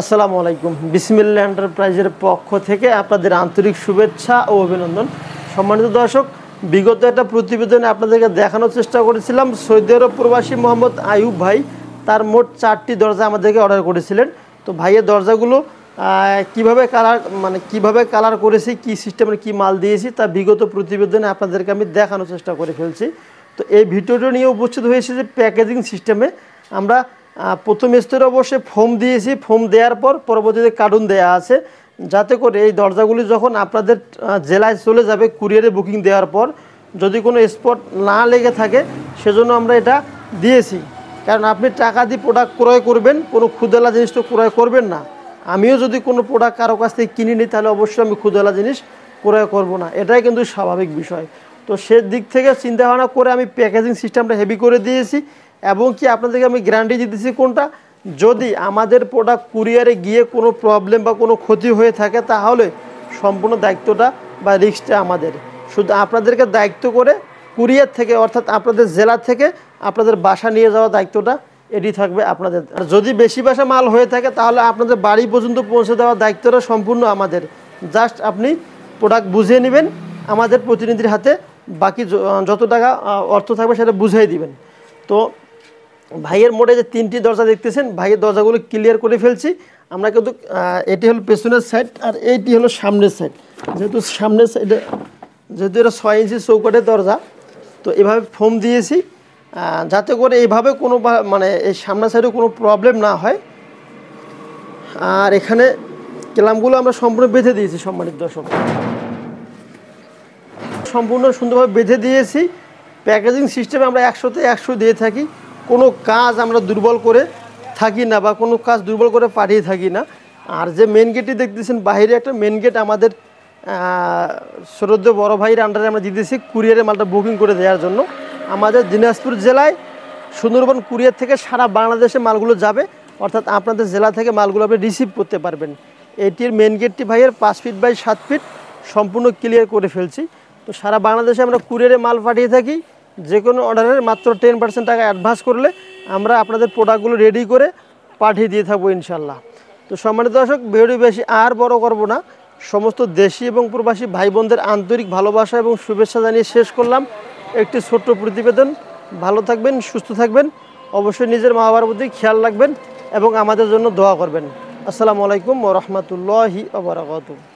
আসসালামু আলাইকুম। বিসমিল্লাহ এন্টারপ্রাইজের পক্ষ থেকে আপনাদের আন্তরিক শুভেচ্ছা ও অভিনন্দন। সম্মানিত দর্শক, বিগত একটা প্রতিবেদনে আপনাদেরকে দেখানোর চেষ্টা করেছিলাম সৌদি আরব প্রবাসী মোহাম্মদ আইয়ুব ভাই তার মোট 4টি দরজা আমাদেরকে অর্ডার করেছিলেন। তো ভাইয়ের দরজাগুলো কিভাবে কালার করেছি, কি সিস্টেমের কি মাল দিয়েছি তা বিগত প্রতিবেদনে আপনাদেরকে আমি দেখানোর চেষ্টা করে ফেলছি। তো এই ভিডিওটা নিয়ে উপস্থিত হয়েছে যে প্যাকেজিং সিস্টেমে আমরা প্রথম স্তরে অবশ্যই ফোম দিয়েছি। ফোম দেওয়ার পর পরবর্তীতে কার্টুন দেওয়া আছে, যাতে করে এই দরজাগুলি যখন আপনাদের জেলায় চলে যাবে কুরিয়ারে বুকিং দেওয়ার পর যদি কোনো স্পট না লেগে থাকে সেজন্য আমরা এটা দিয়েছি। কারণ আপনি টাকা দিয়ে প্রোডাক্ট ক্রয় করবেন, কোনো ক্ষুদেলা জিনিস তো ক্রয় করবেন না। আমিও যদি কোনো প্রোডাক্ট কারো কাছ থেকে কিনে নিই তাহলে অবশ্যই আমি ক্ষুদেলা জিনিস ক্রয় করব না, এটাই কিন্তু স্বাভাবিক বিষয়। তো সে দিক থেকে চিন্তা ভাবনা করে আমি প্যাকেজিং সিস্টেমটা হেভি করে দিয়েছি এবং কি আপনাদেরকে আমি গ্যারান্টি দিতেছি কোনটা, যদি আমাদের প্রোডাক্ট কুরিয়ারে গিয়ে কোনো প্রবলেম বা কোনো ক্ষতি হয়ে থাকে তাহলে সম্পূর্ণ দায়িত্বটা বা রিস্কটা আমাদের। শুধু আপনাদেরকে দায়িত্ব করে কুরিয়ার থেকে অর্থাৎ আপনাদের জেলা থেকে আপনাদের বাসা নিয়ে যাওয়া দায়িত্বটা এটি থাকবে আপনাদের। আর যদি বেশি বাসা মাল হয়ে থাকে তাহলে আপনাদের বাড়ি পর্যন্ত পৌঁছে দেওয়ার দায়িত্বটা সম্পূর্ণ আমাদের। জাস্ট আপনি প্রোডাক্ট বুঝিয়ে নেবেন আমাদের প্রতিনিধির হাতে, বাকি যত টাকা অর্থ থাকবে সেটা বুঝিয়ে দিবেন। তো ভাইয়ের মোড়ে যে 3টি দরজা দেখতেছেন, ভাইয়ের দরজাগুলো ক্লিয়ার করে ফেলছি আমরা কিন্তু। এটি হলো পেছনের সাইড আর এইটি হলো সামনের সাইড। যেহেতু সামনের সাইডে যেহেতু এটা 6 ইঞ্চি চৌকাঠের দরজা, তো এভাবে ফোম দিয়েছি যাতে করে এইভাবে কোনো এই সামনের সাইডে কোনো প্রবলেম না হয়। আর এখানে ক্ল্যাম্পগুলো আমরা সম্পূর্ণ বেঁধে দিয়েছি। সম্মানিত দর্শক, সম্পূর্ণ সুন্দরভাবে বেঁধে দিয়েছি। প্যাকেজিং সিস্টেমে আমরা 100তে 100 দিয়ে থাকি, কোনো কাজ আমরা দুর্বল করে থাকি না বা কোনো কাজ দুর্বল করে পাঠিয়ে থাকি না। আর যে মেন গেটটি দেখতেছেন বাইরে একটা মেন গেট আমাদের শ্রদ্ধেয় বড় ভাইয়ের আন্ডারে আমরা দিতেছি কুরিয়ারে মালটা বুকিং করে দেওয়ার জন্য। আমাদের দিনাজপুর জেলায় সুন্দরবন কুরিয়ার থেকে সারা বাংলাদেশে মালগুলো যাবে, অর্থাৎ আপনাদের জেলা থেকে মালগুলো আপনি রিসিভ করতে পারবেন। এটির মেন গেটটি ভাইয়ের 5 ফিট বাই 7 ফিট সম্পূর্ণ ক্লিয়ার করে ফেলছি। তো সারা বাংলাদেশে আমরা কুরিয়ারে মাল পাঠিয়ে থাকি। যে কোনো অর্ডারের মাত্র 10% টাকা অ্যাডভান্স করলে আমরা আপনাদের প্রোডাক্টগুলো রেডি করে পাঠিয়ে দিয়ে থাকবো ইনশাল্লাহ। তো সম্মানিত দর্শক, ভিডিও বেশি আর বড় করব না, সমস্ত দেশি এবং প্রবাসী ভাই বোনদের আন্তরিক ভালোবাসা এবং শুভেচ্ছা জানিয়ে শেষ করলাম একটি ছোট্ট প্রতিবেদন। ভালো থাকবেন, সুস্থ থাকবেন, অবশ্যই নিজের মা বাবার প্রতি খেয়াল রাখবেন এবং আমাদের জন্য দোয়া করবেন। আসসালামু আলাইকুম ওয়া রাহমাতুল্লাহি ওয়া বারাকাতুহু।